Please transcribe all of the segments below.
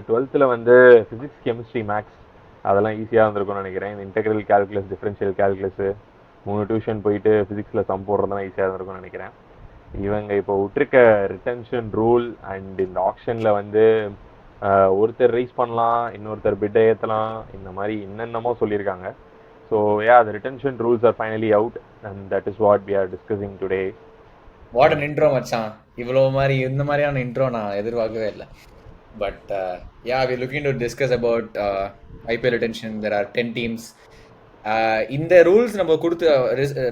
டுவெல்த்தில் வந்து physics chemistry maths அதெல்லாம் ஈஸியாக இருந்திருக்கும்னு நினைக்கிறேன். இந்த இன்டெக்ரல் கேல்குலஸ் டிஃபரன்ஷியல் கேல்குலஸு 3 டியூஷன் போயிட்டு ஃபிசிக்ஸில் சம் போடுறதுலாம் ஈஸியாக இருந்திருக்கும்னு நினைக்கிறேன். இவங்க இப்போ விட்டுருக்க ரிட்டன்ஷன் ரூல் அண்ட் இந்த ஆப்ஷனில் வந்து ஒருத்தர் ரைஸ் பண்ணலாம், இன்னொருத்தர் பிட்டை ஏற்றலாம், இந்த மாதிரி என்னென்னமோ சொல்லியிருக்காங்க. So yeah, the retention rules are finally out and that is what we are discussing today. What an intro மச்சான். இவ்வளோ மாதிரி இந்த மாதிரியான இன்ட்ரோ நான் எதிர்பார்க்கவே இல்லை. But yeah, we looking to discuss about IPL retention. There are 10 teams. இந்த rules நம்ம கொடுத்து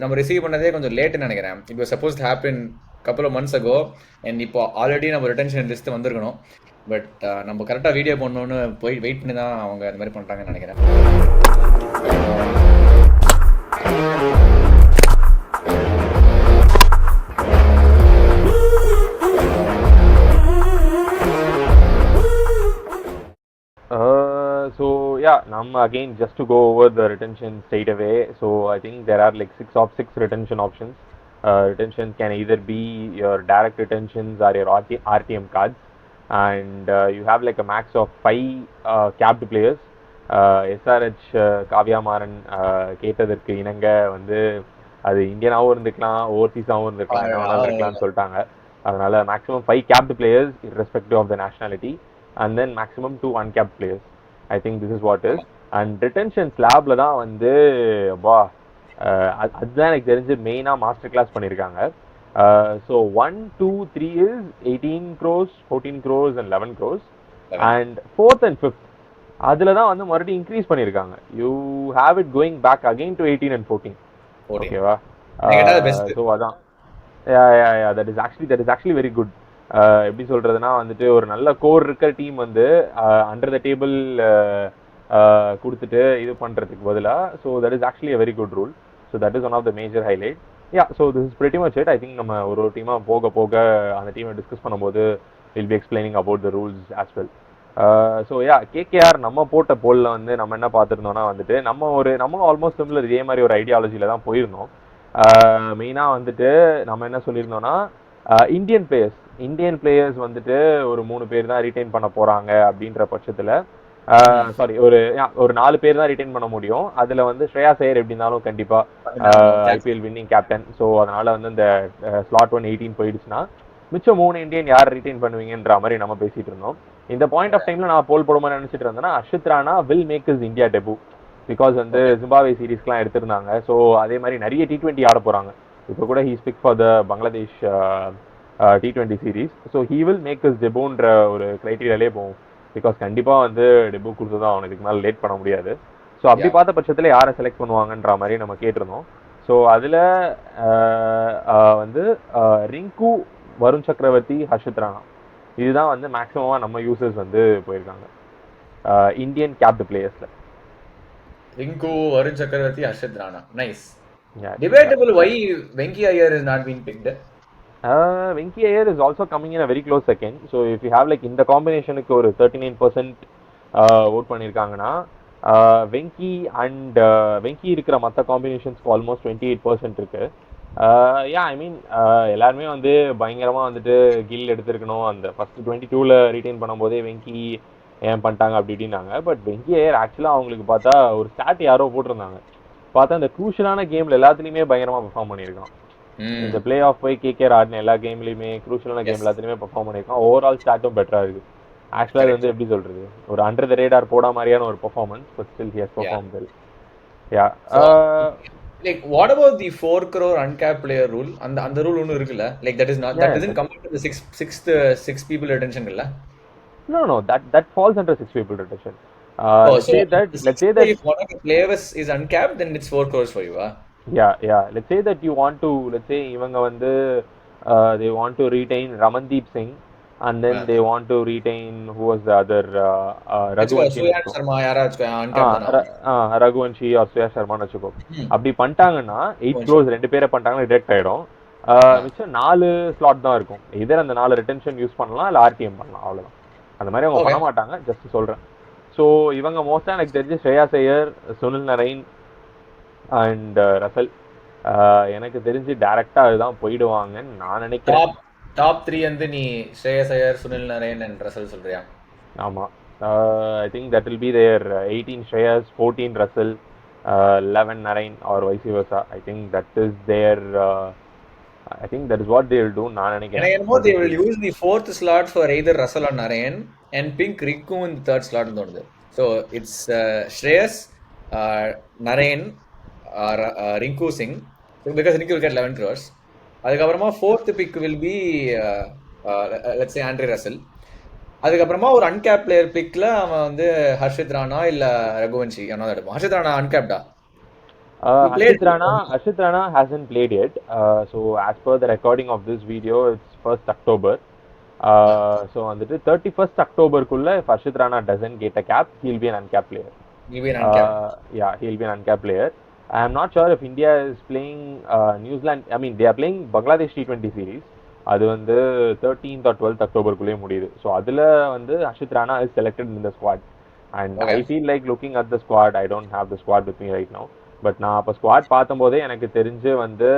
நம்ம ரிசீவ் பண்ணதே கொஞ்சம் லேட்டுன்னு நினைக்கிறேன். இப்போ suppose happen couple of months ago and இப்போ ஆல்ரெடி நம்ம ரிட்டென்ஷன் லிஸ்ட் வந்திருக்கணும். பட் நம்ம கரெக்டாக வீடியோ பண்ணணும்னு போய் வெயிட் பண்ணி தான் அவங்க அந்த மாதிரி பண்ணுறாங்கன்னு நினைக்கிறேன். So yeah, again just to go over the retention straight away. So I think there are like six retention options. Retention can either be your direct retentions or your RTM cards, and you have like a max of 5 capped players. SRH Kavya Maran கேட்டதற்கு இணங்க வந்து அது இந்தியனாகவும் இருந்துக்கலாம், ஓவர்சீஸாகவும் இருந்துக்கலாம், என்ன வேணாலும் இருக்கலாம்னு சொல்லிட்டாங்க. அதனால maximum 5 capped players irrespective of the nationality, and then maximum 2 uncapped players. I think this is what is. And retention slabல தான் வந்து அதுதான் எனக்கு தெரிஞ்சு மெயினாக மாஸ்டர் கிளாஸ் பண்ணியிருக்காங்க. So 1, 2, 3 is 18 crores, 14 crores and 11 crores. And 4th and 5th அதில் தான் வந்து மறுபடியும் இன்க்ரீஸ் பண்ணியிருக்காங்க. You have it going back again to 18 and 14. ஓகேவா? ஸோ அதான் that is actually very good. எப்படி சொல்றதுன்னா வந்துட்டு ஒரு நல்ல கோர் இருக்கிற டீம் வந்து அண்டர் த டேபிள் கொடுத்துட்டு இது பண்றதுக்கு பதிலாக, so that is actually a very good rule. So that is one of the major highlight. Yeah, so this is pretty much it. I think நம்ம ஒரு டீமாக போக போக அந்த டீமை டிஸ்கஸ் பண்ணும்போது will be explaining about the rules as well. So yeah, KKR நம்ம போட்ட போலில் வந்து நம்ம என்ன பார்த்துருந்தோம்னா வந்துட்டு நம்ம ஆல்மோஸ்ட் சிமிலர் இதே மாதிரி ஒரு ஐடியாலஜியில் தான் போயிருந்தோம். மெயினாக வந்துட்டு நம்ம என்ன சொல்லியிருந்தோம்னா இந்தியன் பிளேயர்ஸ் வந்துட்டு ஒரு 3 பேர் தான் ரீட்டைன் பண்ண போறாங்க அப்படின்ற பட்சத்தில், சாரி ஒரு 4 பேர் தான் ரிட்டைன் பண்ண முடியும். அதுல வந்து ஸ்ரேயாஸ் ஐயர் எப்படி இருந்தாலும் கண்டிப்பா ஐபிஎல் வின்னிங் கேப்டன். ஸோ அதனால வந்து இந்த ஸ்லாட் 18 போயிடுச்சுன்னா மிச்சம் 3 இந்தியன் யார் ரிட்டைன் பண்ணுவீங்கன்ற மாதிரி நம்ம பேசிட்டு இருந்தோம். இந்த பாயிண்ட் ஆஃப் டைம்ல நான் போல் போடுமா நினைச்சிட்டு இருந்தேன்னா Harshit Rana will make his India debut. Because வந்து ஜிம்பாவே சீரீஸ்க்குலாம் எடுத்திருந்தாங்க. ஸோ அதே மாதிரி நிறைய T20 ஆட போறாங்க. இப்போ கூட he speak for the Bangladesh T20 series. So he will make is டெபுன்ற ஒரு கிரைட்டீரியாலே போகும். பிகாஸ் கண்டிப்பாக வந்து டெபு கொடுத்து தான் அவனுக்கு இதுக்கு மேலே லேட் பண்ண முடியாது. ஸோ அப்படி பார்த்த பட்சத்தில் யாரை செலக்ட் பண்ணுவாங்கன்ற மாதிரி நம்ம கேட்டிருந்தோம். ஸோ அதில் வந்து ரிங்கு, வருண் சக்கரவர்த்தி, ஹர்ஷித் ராணா இதுதான் வந்து மேக்ஸிமமாக நம்ம யூசர்ஸ் வந்து போயிருக்காங்க இந்தியன் கேப்டு பிளேயர்ஸ்ல. ரிங்கு, வருண் சக்கரவர்த்தி, Harshit Rana. Nice. Debatable why Venki Iyer is not being picked. Venki Iyer is also coming in a very close second. So if you have like இந்த காம்பினேஷனுக்கு ஒரு 39% ஓட் பண்ணியிருக்காங்கன்னா, வெங்கி அண்ட் வெங்கி இருக்கிற மற்ற காம்பினேஷன்ஸ்க்கு ஆல்மோஸ்ட் 28% இருக்கு. யா, ஐ மீன் எல்லாருமே வந்து பயங்கரமாக வந்துட்டு கில் எடுத்திருக்கணும். அந்த ஃபர்ஸ்ட் 22ல ரீட்டைன் பண்ணும்போதே வெங்கி ஏன் பண்ணிட்டாங்க அப்படி இப்படின்னாங்க. பட் வெங்கி ஐயர் ஆக்சுவலாக அவங்களுக்கு பார்த்தா ஒரு ஸ்டாட் யாரோ போட்டிருந்தாங்க, பார்த்தா இந்த குரூஷியலான கேம்ல எல்லாத்துலயுமே பயங்கரமா பெர்ஃபார்ம் பண்ணியிருக்கான். இந்த பிளே ஆஃப் போய் கேகேஆர் ஆடின எல்லா கேம்லயுமே குரூஷியலான கேம் எல்லாத்துலயுமே பெர்ஃபார்ம் பண்ணியிருக்கான். ஓவரால் ஸ்டாட்டும் பெட்டரா இருக்கு. ஆக்சுவலா இது வந்து எப்படி சொல்றது, ஒரு அண்டர் த ரேடார் போட மாதிரியான ஒரு performance, but still he has perform well. Yeah, like what about the 4 crore uncapped player rule? அந்த ரூல் ஒன்னு இருக்குல்ல, like that is not, that doesn't come to the six people retention இல்ல? No, that falls under 6 people retention. Let's say that if one of the players is uncapped, then it's 4 crores for you. Yeah, let's say that you want to, let's say இவங்க வந்து they want to retain Ramandeep Singh and then they want to retain who was the other Raghuvanshi Sharma யாரா Raghuvanshi or Suya Sharma வச்சுக்கோ. அப்படி பண்ணிட்டாங்கன்னா 8 crores 2 பேரை பண்ணிட்டாங்கன்னா reject ஆயிடும். மிச்சம் 4 ஸ்லாட் தான் இருக்கும். இதர் அந்த 4 ரிட்டென்ஷன் யூஸ் பண்ணலாம், இல்லை ஆர்டிஎம் பண்ணலாம், அவ்வளோதான். அந்த மாதிரி அவங்க பண்ண மாட்டாங்க, ஜஸ்ட் சொல்றேன். ஸோ இவங்க மோஸ்டா எனக்கு தெரிஞ்சு ஸ்ரேயாஸ் ஐயர், சுனில் நரைன் அண்ட் ரசல் எனக்கு தெரிஞ்சு டைரக்டா அதுதான் போயிடுவாங்கன்னு நான் நினைக்கிறேன். டாப் 3 வந்து நீ ஸ்ரேயாஸ் ஐயர், சுனில் நரைன் அண்ட் ரசல் சொல்றியா? ஆமா. I think that will be their 18 Shreyas, 14 Russell, 11 Narain or vice versa. I think that is their I think that is what they will do. நான் நினைக்கிறேன். எனக்கு என்னமோ But they we'll will see. use the fourth slot for either Russell or Narayan and pick Riku in the third slot தோணுது. So it's Shreyas, Narayan, Rinku Singh because Rinku will get 11 crores. அதுக்கப்புறமா fourth pick will be let's say Andre Russell. அதுக்கப்புறமா ஒரு uncap player பிக்ல அவன் வந்து ஹர்ஷித் ராணா இல்ல ரகுவன்ஷி என்ன எடுப்பான். Harshit Rana அன்கேப்டா? Harshit Rana hasn't played yet. So as per the recording of this video, it's 1st October. So வந்துட்டு 31st October குள்ள if Harshit Rana doesn't get a cap, he'll be an uncapped player. He'll be an uncapped. Yeah, he'll be an uncapped player. I am not sure if India is playing New Zealand. I mean, they are playing Bangladesh T20 series. அது வந்து 13th or 12th October குள்ளே முடியுது. So அதுல வந்து Harshit Rana is selected in the squad. And Okay. I feel like looking at the squad, I don't have the squad with me right now. But நான் அப்போ squad பார்த்தம்போதே எனக்கு தெரிஞ்சு வந்து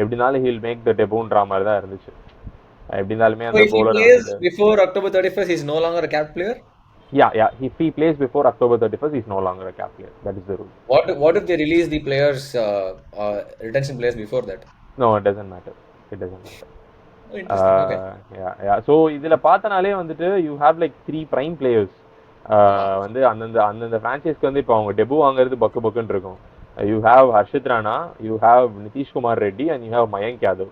எப்படினாலும் ஹீல் மேக் த டெபூன்ற மாதிரி தான் இருந்துச்சு. எப்படி இருந்தாலுமே So அந்த if he bowler plays வந்து before October 31st, he's no longer a cap player? yeah, if he plays before October 31st, he's no longer a cap player. That is the rule. What if they release the players, retention players before that? No, it doesn't matter. It doesn't matter. Oh, interesting. Okay. Yeah. So இதுல பார்த்தனாலே வந்துட்டு you have like 3 prime players. வந்து அந்தந்த ஃப்ரான்ச்சைஸ்க்கு வந்து இப்போ அவங்க debut வாங்குறது பக்குன்னு இருக்கும். You have Harshit Rana, you have Nitish Kumar Reddy and you have Mayank Yadav.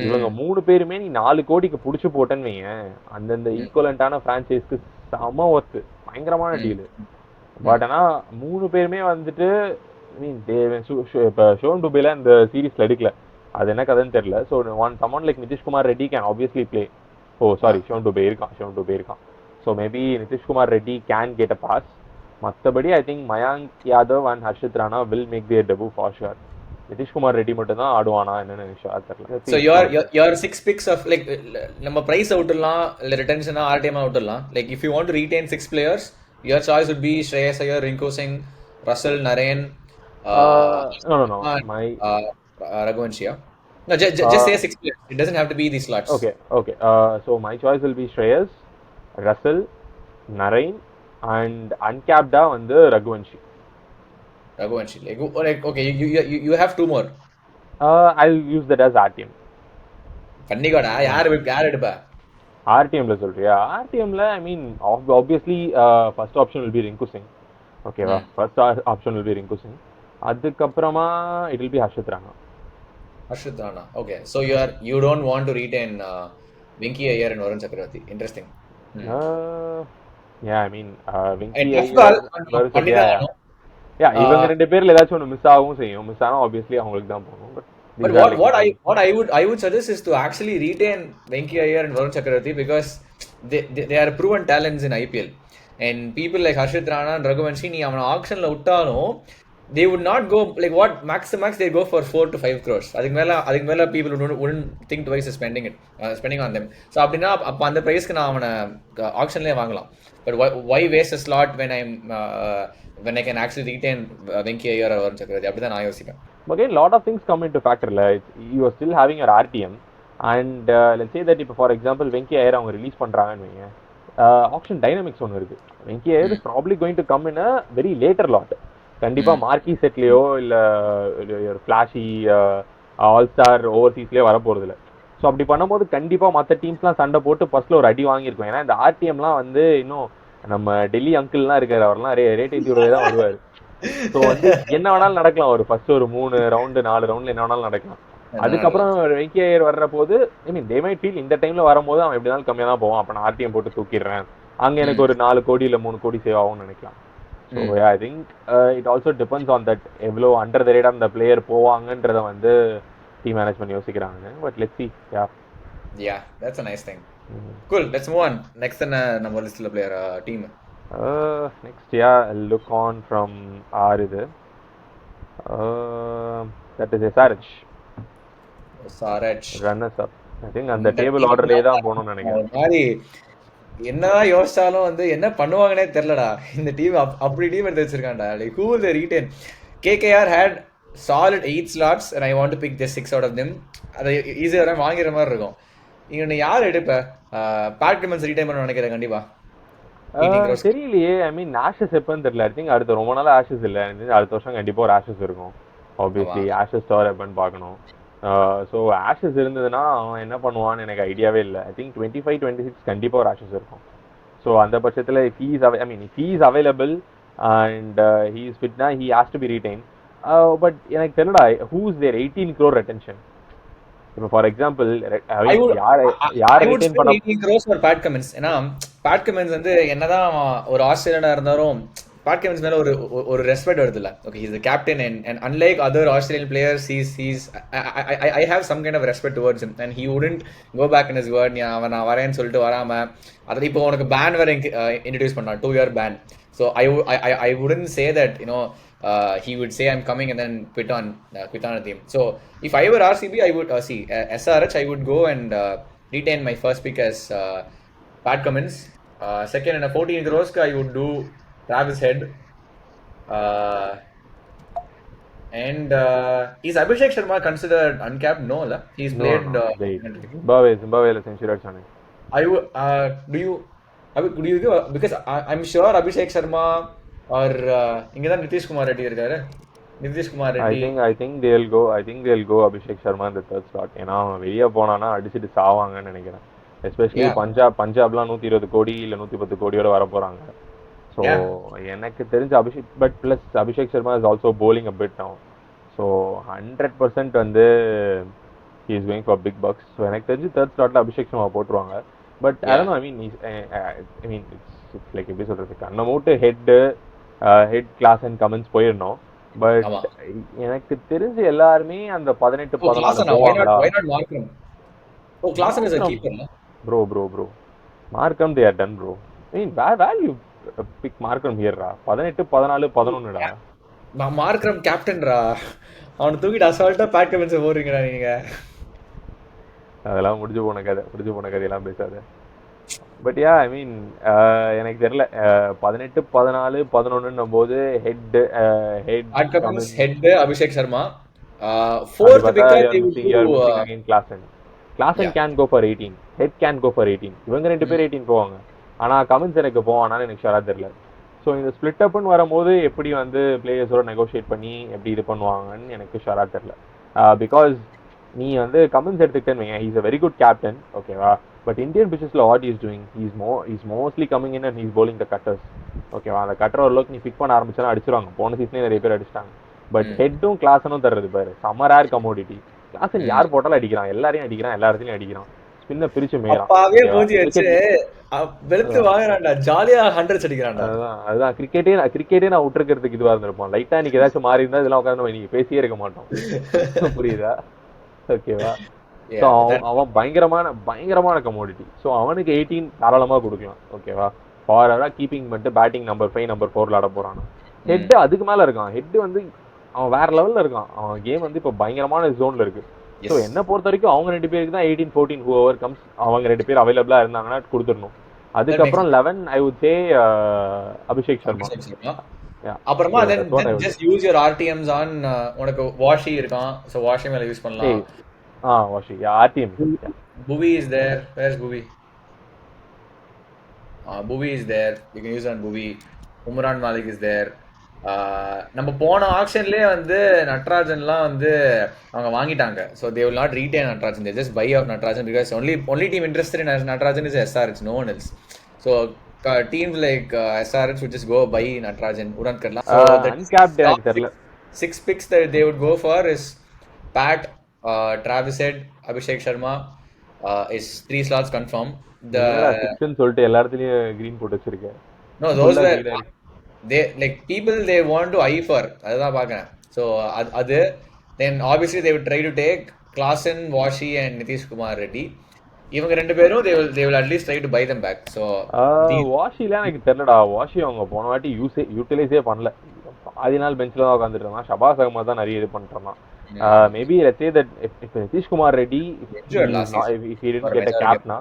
இவங்க 3 பேருமே நீ 4 கோடிக்கு புடிச்சு போட்டேன்னு வைங்க, அந்தந்த ஈக்குவலண்டான ஃப்ரான்ச்சைஸ்க்கு செம ஒர்த்து, பயங்கரமான டீலு. பட் ஆனா 3 பேருமே வந்துட்டு மீன் இப்போ ஷோன் டுபேல இந்த சீரீஸ்ல எடுக்கல, அது என்ன கதைன்னு தெரியல. So summon like Nitish Kumar Reddy can obviously play. Shown Dube இருக்கான். So maybe Nitish Kumar Reddy can get a pass. மற்றபடி I think Mayank Yadav and Harshit Rana will make their debut for sure. Nitish Kumar Reddy மட்டும் தான் ஆடுவானா என்னன்னு எனக்கு sure தெரியல. So your 6 picks of like நம்ம price அவுட்லாம் இல்ல ரிட்டென்ஷனா RTM அவுட்லாம், like if you want to retain 6 players, your choice would be Shreyas Iyer, Rinku Singh, Russell, Narayan, no. My Raghuvanshi. No, just say 6 players. It doesn't have to be these slots. Okay. So my choice will be Shreyas, Russell, Narain and uncapped வந்து Raghuvanshi. Like okay, you have 2 more. I'll use that as RTM. கன்னிகோடா யார் எடுப்பா? RTM ல சொல்றியா? RTM ல I mean obviously first option will be Rinku Singh. ஓகேவா? First option will be Rinku Singh. அதுக்கப்புறமா it will be Harshit Rana. Okay, so you don't want to retain Venki Iyer and Varun Chakravarti. Interesting. Yeah, I mean Venki இவங்க ரெண்டு பேர்ல ஏதாச்சும் ஒன்னு miss ஆகவும் செய்யும். Miss ஆனா obviously அவங்களுக்கு தான் போகும். But what I would suggest is to actually retain Venki Iyer and Varun Chakravarti because they are proven talents in IPL. And people like Harshit Rana and Raghuvanshi, நீ அவன ஆக்ஷன்ல விட்டாலும் they would not go like what max they go for 4 to 5 crores. அதுக்கு மேல people wouldn't think twice spending on them. So அப்படினா அப்ப அந்த பிரைஸ்க்கு நான் அவன ஆக்ஷன்லயே வாங்கலாம். But why waste a slot when I can actually retain Venki Iyer or Varun Chakravarti? அப்படிதான் நான் யோசிப்பேன். Again, lot of things come into factor. Like you are still having your RTM and let's say that if for example Venki Iyer அவங்க release பண்றாங்கன்னு வைங்க, action dynamics ஒன்று இருக்கு. Venki Iyer is probably going to come in a very later lot. கண்டிப்பா marquee செட்லயோ இல்ல ஒரு flashy all star ஓவர்சீஸ்லயோ வர போறது இல்லை. ஸோ அப்படி பண்ணும்போது கண்டிப்பா மற்ற டீம்ஸ்லாம் சண்டை போட்டு ஃபர்ஸ்ட்ல ஒரு அடி வாங்கியிருக்கோம். ஏன்னா இந்த ஆர்டிஎம்லாம் வந்து இன்னும் நம்ம டெல்லி அங்கிள்லாம் இருக்காரு, அவர்லாம் ரேட் ஏற்றி விடுறதே தான் வருவாரு. ஸோ வந்து என்ன வேணாலும் நடக்கலாம், ஒரு ஃபர்ஸ்ட் ஒரு 3 ரவுண்டு 4 ரவுண்ட்ல என்ன வேணாலும் நடக்கலாம். அதுக்கப்புறம் வெங்கி ஐயர் வர்ற போது ஐ மீன் தே மைட் ஃபீல் இந்த டைம்ல வரும்போது அவன் எப்படி இருந்தாலும் கம்மியாக தான் போவான், அப்போ நான் ஆர்டிஎம் போட்டு தூக்கிடுறேன், அங்கே எனக்கு ஒரு 4 கோடி இல்லை 3 கோடி சேவ் ஆகும்னு நினைக்கலாம். So I think it also depends on that எவ்வளோ அண்டர் த ரேட் அந்த பிளேயர் போவாங்கன்றத வந்து டீம் மேனேஜ்மெண்ட் யோசிக்கிறாங்க. But let's see. Yeah, that's a nice thing. Cool, let's move on. Next நம்ம லிஸ்ட்ல player team next look on from our இது that is SRH runners up. I think அந்த table ஆர்டர்லயே தான் போகணும்னு நினைக்கிறேன். மாதிரி என்னதான் யோசிச்சாலும் வந்து என்ன பண்ணுவாங்கன்னே தெரியலடா இந்த டீம். அப்படி டீம் எடுத்து வச்சிருக்கான்டா. Like who will they retain? KKR had solid 8 slots and I want to pick just 6 out of them. அது ஈஸியாக வாங்கிற மாதிரி இருக்கும். இவனை யார் எடுப்ப? பேட் கமெண்ட்ஸ் ரீடைன் பண்ண நினைக்கிறேன் கண்டிப்பா. தெரியலையே. ஐ மீன் ஆஷஸ் எப்பன்னு தெரியல. ஐ திங்க் அடுத்த ரொம்ப நாள் ஆஷஸ் இல்லை. எனக்கு தெரிஞ்சு அடுத்த வருஷம் கண்டிப்பா ஒரு ஆஷஸ் இருக்கும். ஆப்வியஸ்லி ஆஷஸ் ஸ்டார் எப்பன்னு பார்க்கணும். ஸோ ஆஷஸ் இருந்ததுன்னா அவன் என்ன பண்ணுவான்னு எனக்கு ஐடியாவே இல்லை. ஐ திங்க் 25-26 கண்டிப்பா ஒரு ஆஷஸ் இருக்கும். ஸோ அந்த பட்சத்தில் if he is I mean if he is available and he is ஃபிட்னா he has to be retain. But எனக்கு தெரியலடா who is there 18 crore retention. இப்போ ஃபார் எக்ஸாம்பிள் யார் ரிட்டைன் பண்ண 18 crores for Pat Cummins. ஏன்னா Pat Cummins வந்து என்னதான் ஒரு ஆஸ்திரேலியனா இருந்தாலும் Pat Cummins மேல ஒரு ரெஸ்பெக்ட் வருதுல்ல. Okay, he's the captain and unlike other Australian players, he's I have some kind of respect towards him and he wouldn't go back in his word. நான் வரேன்னு சொல்லிட்டு வராம அதில் இப்போ உனக்கு பேன் வேற இன்ட்ரடியூஸ் பண்ணான், 2-year ban. So I wouldn't say that, you know, he would say I'm coming and then quit on the team. So if I were RCB, I would SRH, I would go and retain my first pick as Pat Cummins. Second, in a 14 crores, I would do Travis Head. And is Abhishek Sharma considered uncapped? No, la. He's played. Zimbabwe century aடிச்சானே. I would. Do you give? Because I'm sure Abhishek Sharma or இங்க தான் நிதிஷ் குமார் ரெட்டி இருக்காரு. Nitish Kumar Reddy. I think they'll go Abhishek Sharma in the third slot. ஏன்னா அவன் வெளியே போனானா அடிச்சிட்டு சாவாங்கன்னு நினைக்கிறேன். Especially பஞ்சாப்லாம் 120 கோடி இல்ல 110 கோடியோட வர போறாங்க. ஸோ எனக்கு தெரிஞ்ச Abhishek Sharma is also bowling a bit now. So 100% வந்து he is going for big bucks. So எனக்கு தெரிஞ்சு தேர்ட் ஸ்லாட்ல அபிஷேக் சர்மா போட்டுருவாங்க. But I don't know, I mean it's like எப்படி சொல்றது, கண்ணை மூட்டு ஹெட் கிளாஸ் அண்ட் கமெண்ட்ஸ் போயிடணும். பட் எனக்கு தெரிஞ்சு எல்லாருமே அந்த 18-14 bro மார்க்கம் they are done bro. I mean where you pick மார்க்கம் here ரா? 18-14-11 டா. மார்க்கம் கேப்டன் ரா. அவனை தூக்கிட்டு அசால்ட்டா பேட் கமெண்ட்ஸ் போறீங்கடா நீங்க. அதெல்லாம் முடிஞ்சு போன கதையெல்லாம் பேசாத. பட் யா ஐ மீன் எனக்கு தெரியல 18-14-11 போது head Abhishek Sharma, fourth wicket again Klaasen can go for 18, head can go for 18. இவங்க ரெண்டு பேர் 18 போவாங்க. ஆனா கமின்ஸ் எனக்கு போவானான்னு எனக்கு ஷுவரா தெரியல. ஸோ இந்த ஸ்பிளிட் அப்னு வரும்போது எப்படி வந்து பிளேயர்ஸோட நெகோஷியேட் பண்ணி எப்படி இது பண்ணுவாங்கன்னு எனக்கு ஷுவரா தெரியல. பிகாஸ் நீ வந்து கமின்ஸ் எடுத்துக்கிட்டேன்னு வைங்க, he's a very good captain, ஓகேவா? பட் இந்தியன் பிச்சஸ்ல what is doing, is mostly coming in and he's bowling the cutters, ஓகேவா? அந்த கட்டர் ஓரளவுக்கு நீ பிக் பண்ண ஆரம்பிச்சா அடிச்சிருவாங்க. போன சீசனே நிறைய பேர் அடிச்சிட்டாங்க. பட் ஹெட்டும் கிளாஸனும் தர்றது பாரு, சம்மர் ரேர் கமோடிட்டி. கிளாஸன் யார் போட்டாலும் அடிக்கிறான், எல்லாரையும் அடிக்கிறான், எல்லா இடத்துலயும் அடிக்கிறான். ஸ்பின்ன பிரிச்சு மேயறான். அதுதான் கிரிக்கெட்டே நான் விட்டுருக்கிறதுக்கு இதுவா இருந்திருப்போம். லைட்டா இன்னைக்கு ஏதாச்சும் மாறி இருந்தா இதெல்லாம் உட்காந்து நீங்க பேசியே இருக்க மாட்டோம். புரியுதா? ஓகேவா? அவன் பயங்கரமான கமோடிட்டி. ஸோ அவனுக்கு 18 தாராளமா கொடுக்கலாம், ஓகேவா? ஃபாரா கீப்பிங் மட்டும் பேட்டிங் நம்பர் 5 நம்பர் 4 விளாட போறான். ஹெட் அதுக்கு மேல இருக்கான். ஹெட் வந்து அவன் வேற லெவல்ல இருக்கான். அவன் கேம் வந்து இப்போ பயங்கரமான ஜோன்ல இருக்கு. ஸோ என்ன பொறுத்த வரைக்கும் அவங்க 2 பேருக்கு தான் 18-14 whoever comes, அவங்க 2 பேர் அவைலபிளா இருந்தாங்கன்னா கொடுத்துடணும். அதுக்கப்புறம் 11 I would say Abhishek Sharma. அப்புறமா just use your RTMs on உனக்கு வாஷி இருக்கான். சோ வாஷி மேல யூஸ் பண்ணலாம். Washi RTM. Bhuvi is there. Where's Bhuvi? Bhuvi is there. You can use on Bhuvi. Umran Malik is there. நம்ம போன ஆக்ஷன்லயே வந்து நட்ராஜன்லாம் வந்து அவங்க வாங்கிட்டாங்க. So they will not retain Natarajan, they just buy off Natarajan because only team interested in Natarajan is SRH, no one else. So teams like SRH would just go buy Natarajan, உடன் கட்டலாம். So the 6 picks that they would go for is Pat, Travis Head, Abhishek Sharma is 3 slots confirmed. The 6 ன்னு சொல்லிட்டு எல்லா இடத்துலயும் green போட்டு வச்சிருக்கேன். No, those were they like people they want to eye for, adha paakren. So adu then obviously they would try to take Klaasen, Washi and Nitish Kumar Reddy. இவங்க ரெண்டு பேரும் they will at least try to buy them back. So வாஷில எனக்கு தெரியலடா. Washi அவங்க போன வாட்டி utilise பண்ணல. பாதி நாள் பெஞ்ச்ல தான் உட்கார்ந்துட்டு இருந்தான். ஷபாஸ் அகமது தான் நிறைய இது பண்ணிட்டான். Maybe let's say that if Nitish Kumar Reddy if he didn't get a capna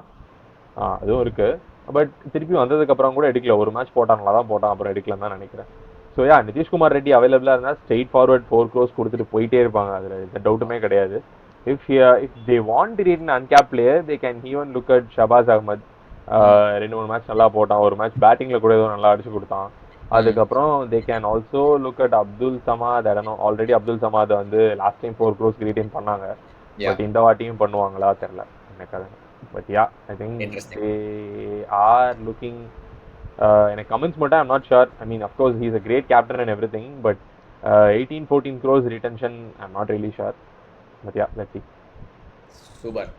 அதுவும் இருக்கு. பட் திருப்பி வந்ததுக்கு அப்புறம் கூட எடுக்கல. ஒரு மேட்ச் போட்டாங்களா தான் போட்டான், அப்புறம் எடுக்கலன்னு தான் நினைக்கிறேன். ஸோ நிதிஷ்குமார் ரெட்டி அவைலபிளா இருந்தா ஸ்ட்ரெயிட் ஃபார்வர்ட் 4 crores கொடுத்துட்டு போயிட்டே இருப்பாங்க. அதுல எந்த டவுட்டுமே கிடையாது. If they want to retain an uncapped player, they can even look at Shahbaz Ahmed. ரெண்டு மூணு மேட்ச் நல்லா போட்டான், ஒரு மேட்ச் பேட்டிங்ல கூட ஏதோ நல்லா அடிச்சு கொடுத்தான். அதுக்கப்புறம் they can also look at Abdul Samad. Already Abdul Samad வந்து லாஸ்ட் டைம் 4 crores ரீடைன் பண்ணாங்க. பட் இந்த வாட்டியும் பண்ணுவாங்களா தெரியல எனக்கு அது. But yeah I think they are looking. எனக்கு கமெண்ட்ஸ் மட்டும் I'm not sure. I mean of course he is a great captain and everything, but 18-14 crores retention I'm not really sure. But yeah let's see. Super.